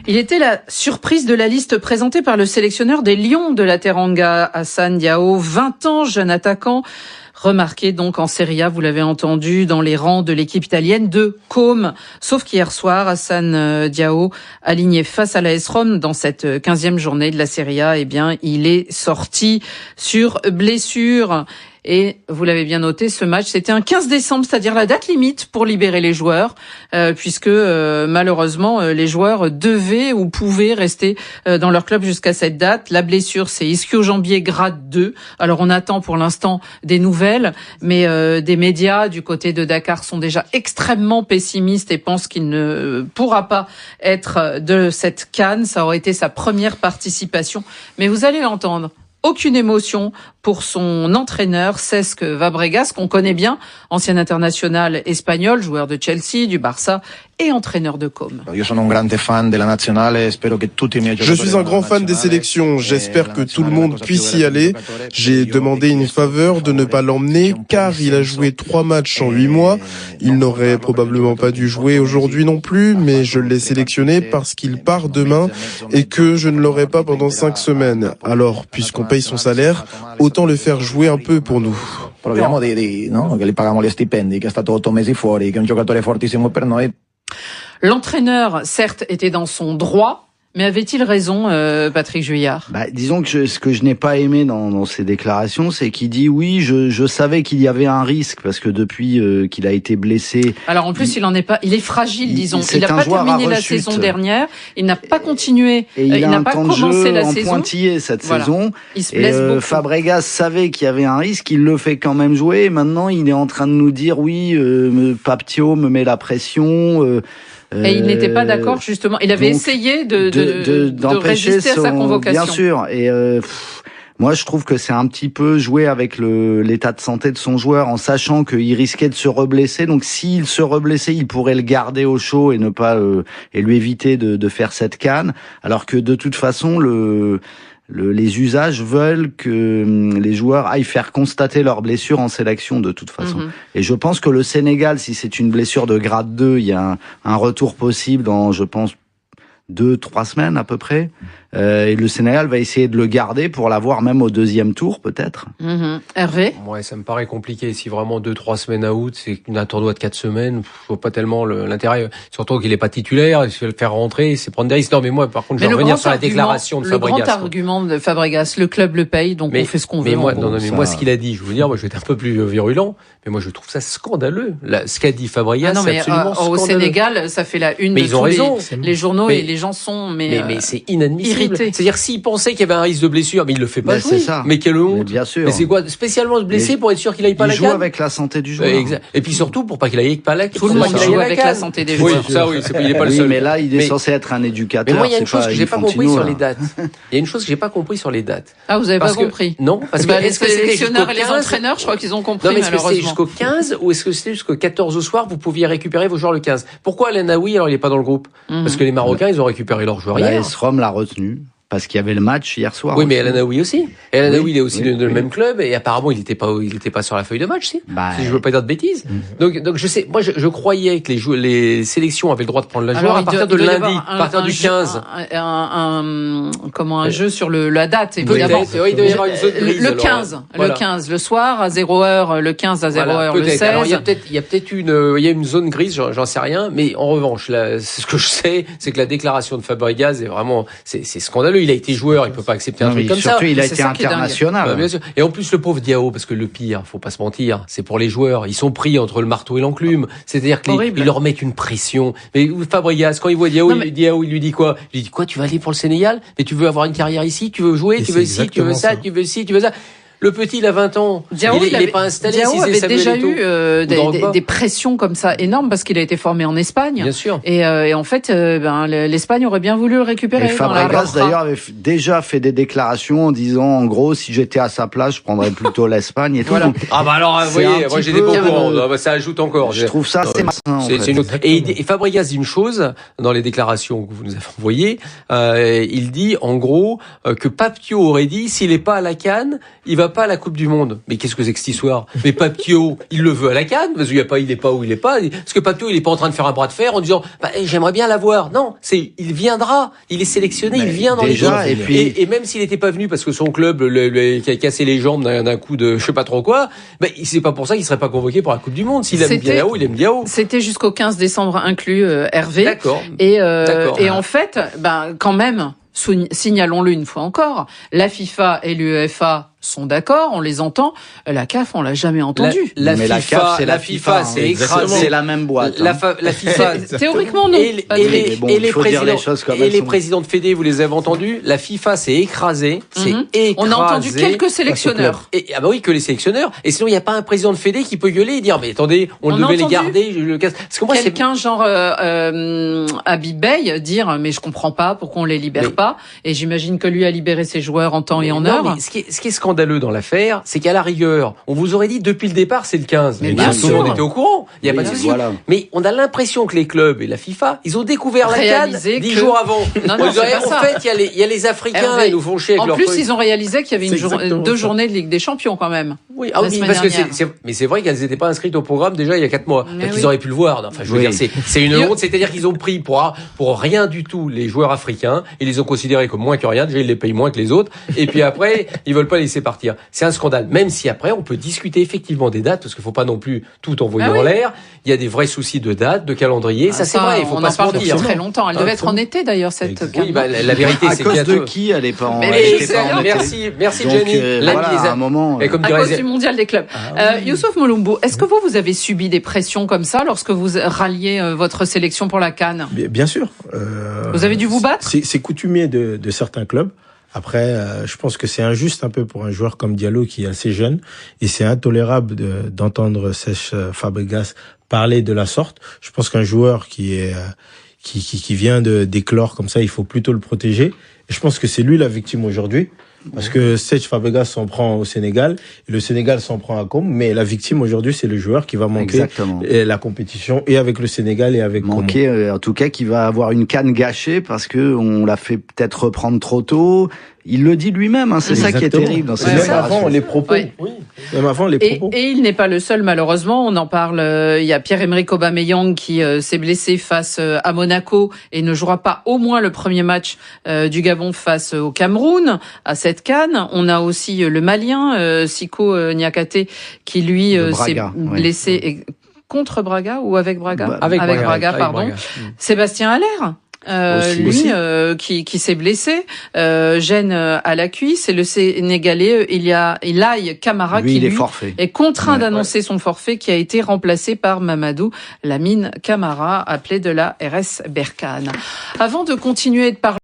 Il était la surprise de la liste présentée par le sélectionneur des Lions de la Teranga, Hassan Diao, 20 ans, jeune attaquant. Remarqué donc en Serie A, vous l'avez entendu, dans les rangs de l'équipe italienne de Côme. Sauf qu'hier soir, Hassan Diao, aligné face à l'AS Rome dans cette 15e journée de la Serie A, eh bien, il est sorti sur blessure. Et vous l'avez bien noté, ce match, c'était un 15 décembre, c'est-à-dire la date limite pour libérer les joueurs, puisque malheureusement, les joueurs devaient ou pouvaient rester dans leur club jusqu'à cette date. La blessure, c'est ischio-jambier grade 2. Alors on attend pour l'instant des nouvelles, mais des médias du côté de Dakar sont déjà extrêmement pessimistes et pensent qu'il ne pourra pas être de cette CAN. Ça aurait été sa première participation. Mais vous allez l'entendre. Aucune émotion pour son entraîneur, Cesc Fabregas, qu'on connaît bien, ancien international espagnol, joueur de Chelsea, du Barça et entraîneur de Côme. Je suis un grand fan des sélections, j'espère que tout le monde puisse y aller. J'ai demandé une faveur de ne pas l'emmener car il a joué 3 matchs en 8 mois. Il n'aurait probablement pas dû jouer aujourd'hui non plus, mais je l'ai sélectionné parce qu'il part demain et que je ne l'aurai pas pendant 5 semaines. Alors, puisqu'on paye son salaire, autant le faire jouer un peu pour nous. L'entraîneur, certes, était dans son droit, mais avait-il raison, Patrick Juillard? Disons que ce que je n'ai pas aimé dans ses déclarations, c'est qu'il dit oui, je savais qu'il y avait un risque parce que depuis qu'il a été blessé. Alors en plus, il est fragile, disons. Il n'a pas terminé la saison dernière, il n'a pas continué, et il n'a pas commencé la saison. Pointillé cette saison. Il se blesse beaucoup. Fabregas savait qu'il y avait un risque, il le fait quand même jouer. Et maintenant, il est en train de nous dire oui, Paptio me met la pression. Et il n'était pas d'accord, justement. Il avait essayé de résister à sa convocation. Bien sûr. Et moi, je trouve que c'est un petit peu jouer avec l'état de santé de son joueur, en sachant qu'il risquait de se reblesser. Donc, s'il se reblessait, il pourrait le garder au chaud et ne pas et lui éviter de faire cette canne. Alors que de toute façon, les usages veulent que les joueurs aillent faire constater leurs blessures en sélection de toute façon. Et je pense que le Sénégal, si c'est une blessure de grade 2, il y a un retour possible dans, je pense, 2-3 semaines à peu près. Et le Sénégal va essayer de le garder pour l'avoir même au 2e tour, peut-être. Hervé? Ouais, ça me paraît compliqué. Si vraiment 2-3 semaines à août, c'est un tournoi de 4 semaines, je vois pas tellement l'intérêt. Surtout qu'il est pas titulaire, il faut le faire rentrer, c'est prendre des risques. Non, mais moi, par contre, je vais revenir sur la déclaration de Fabregas. Le grand argument de Fabregas, le club le paye, donc on fait ce qu'on veut. Mais moi, ce qu'il a dit, je veux dire, moi, je vais être un peu plus virulent, mais moi, je trouve ça scandaleux. Ce qu'a dit Fabregas, c'est absolument scandaleux. Au Sénégal, ça fait la une de tous les journaux et les gens sont, mais c'est inadmissible. Irrités. C'est-à-dire, s'il pensait qu'il y avait un risque de blessure, mais il le fait pas jouer. C'est ça. Mais quelle honte. Mais bien sûr. Mais c'est quoi, spécialement se blesser pour être sûr qu'il aille pas à la CAN? Il joue avec la santé du joueur. Exact. Et puis surtout, pour pas qu'il aille pas à la CAN. Tout le monde joue avec la santé des joueurs. Oui, ça oui, il est pas le seul. Mais là, il est censé être un éducateur. Mais moi, il y a une chose que j'ai pas compris sur les dates. Il y a une chose que j'ai pas compris sur les dates. Ah, vous avez pas compris? Non, parce que est-ce que les sélectionneurs et les entraîneurs, je crois qu'ils ont compris, malheureusement. Non, mais est-ce que c'est jusqu'au 15 ou est-ce que c'était jusqu'au 14 au soir, vous pouviez récupérer vos joueurs le 15? Pourquoi Al Naoui, alors il est pas dans le groupe? Parce que les Marocains, ils ont récupéré leurs joueurs hier. L'AS Rome l'a retenu. Parce qu'il y avait le match hier soir. Oui, mais El Naoui aussi. El Naoui, il est aussi de même club et apparemment il était pas sur la feuille de match, si. Si je veux pas dire de bêtises. Donc je sais, moi je croyais que les sélections avaient le droit de prendre la joueur à partir de lundi, à partir du 15. Un jeu sur la date, évidemment. Oui, il doit y avoir une zone grise. Le 15, le soir à 0h, le 15 à 0h, le 16. Alors il y a peut-être une zone grise, j'en sais rien, mais en revanche, là, ce que je sais, c'est que la déclaration de Fabregas est vraiment, c'est scandaleux. Il a été joueur, il peut pas accepter un truc comme ça. Surtout, il a été international. Bien sûr. Et en plus, le pauvre Diao, parce que le pire, faut pas se mentir, c'est pour les joueurs. Ils sont pris entre le marteau et l'enclume. C'est-à-dire qu'ils leur mettent une pression. Mais Fabregas, quand il voit Diao, il lui dit quoi? Il lui dit quoi? Tu vas aller pour le Sénégal? Mais tu veux avoir une carrière ici? Tu veux jouer? Tu veux ci? Tu veux ça? Tu veux ci? Tu veux ça? Le petit, il a 20 ans. Diao, il est pas installé. Diao avait déjà eu des pressions comme ça énormes parce qu'il a été formé en Espagne. Bien sûr. Et en fait, l'Espagne aurait bien voulu le récupérer. Et Fabregas d'ailleurs avait déjà fait des déclations en disant, en gros, si j'étais à sa place, je prendrais plutôt l'Espagne et tout. Voilà. Ah bah alors, vous voyez, moi j'ai des bons courants. Ça ajoute encore. Je trouve ça assez malsain. C'est une autre. Et Fabregas dit une chose dans les déclarations que vous nous avez envoyées. Il dit en gros que Paptio aurait dit, s'il est pas à la CAN, il va va pas à la Coupe du Monde. Mais qu'est-ce que c'est que cette histoire? Mais Papio, il le veut à la CAN, parce qu'il est pas où il est pas. Parce que Papio, il est pas en train de faire un bras de fer en disant, j'aimerais bien l'avoir. Non, il viendra. Il est sélectionné, il vient dans l'équipe. Et même s'il était pas venu parce que son club qui a cassé les jambes d'un coup de je sais pas trop quoi, c'est pas pour ça qu'il serait pas convoqué pour la Coupe du Monde. S'il aime bien Diao, il aime Diao. C'était jusqu'au 15 décembre inclus, Hervé. D'accord. Et en fait, quand même, signalons-le une fois encore, la FIFA et l'UEFA sont d'accord, on les entend. La CAF, on l'a jamais entendu. La FIFA, c'est écrasé. C'est la même boîte. La FIFA, théoriquement non. Et les présidents de fédé, vous les avez entendus. La FIFA s'est écrasée. On a entendu quelques sélectionneurs. Oui, que les sélectionneurs. Et sinon, il n'y a pas un président de fédé qui peut gueuler et dire, mais attendez, on devait les garder. Parce que moi, quelqu'un genre Habib Beye dire, mais je comprends pas pourquoi on les libère pas. Et j'imagine que lui a libéré ses joueurs en temps et en heure. Mais ce qui est scandaleux dans l'affaire, c'est qu'à la rigueur, on vous aurait dit depuis le départ, c'est le 15. Mais bien sûr. Tout le monde était au courant. Il n'y a pas de souci. Voilà. Mais on a l'impression que les clubs et la FIFA, ils ont découvert la CAN 10 jours avant. En fait, il y a les Africains, ils nous font chier avec leur truc. En plus, ils ont réalisé qu'il y avait deux journées de Ligue des Champions quand même. Oui, parce que c'est vrai qu'elles n'étaient pas inscrites au programme déjà il y a 4 mois. Donc ils auraient pu le voir. Enfin, je veux dire, c'est une honte. C'est-à-dire qu'ils ont pris pour rien du tout les joueurs africains. Ils les ont considérés comme moins que rien. Déjà, ils les payent moins que les autres. Et puis après, ils veulent pas les laisser partir. C'est un scandale. Même si après, on peut discuter effectivement des dates, parce qu'il faut pas non plus tout envoyer en l'air. Il y a des vrais soucis de date, de calendrier. Ça, c'est vrai. Il faut pas se mentir. Depuis très longtemps. Elle devait être en été d'ailleurs cette CAN. Oui, la vérité, c'est qu'à cause de qui elle est pas en été. Merci Jenny. À un moment. À cause du mondial des clubs. Youssouf Moloumbo, est-ce que vous avez subi des pressions comme ça lorsque vous ralliez votre sélection pour la CAN? Bien sûr. Vous avez dû vous battre? C'est coutumier de certains clubs. Après, je pense que c'est injuste un peu pour un joueur comme Diallo qui est assez jeune, et c'est intolérable d'entendre Cesc Fabregas parler de la sorte. Je pense qu'un joueur qui vient d'éclore comme ça, il faut plutôt le protéger. Et je pense que c'est lui la victime aujourd'hui. Parce que Cesc Fabregas s'en prend au Sénégal, et le Sénégal s'en prend à Com, mais la victime aujourd'hui, c'est le joueur qui va manquer la compétition, et avec le Sénégal et avec Com. En tout cas, qui va avoir une CAN gâchée parce que on l'a fait peut-être reprendre trop tôt. Il le dit lui-même, c'est ça qui est terrible dans ces avant les propos. Oui. Même avant les propos. Et il n'est pas le seul, malheureusement. On en parle. Il y a Pierre-Emerick Aubameyang qui s'est blessé face à Monaco et ne jouera pas au moins le premier match du Gabon face au Cameroun à cette CAN. On a aussi le Malien Siko Niakate qui lui s'est blessé contre Braga ou avec Braga, avec Braga, pardon. Sébastien Haller. Qui s'est blessé, gêne à la cuisse, et le Sénégalais Ilaï Camara qui lui est contraint d'annoncer son forfait, qui a été remplacé par Mamadou Lamine Camara, appelé de la RS Berkane. Avant de continuer de parler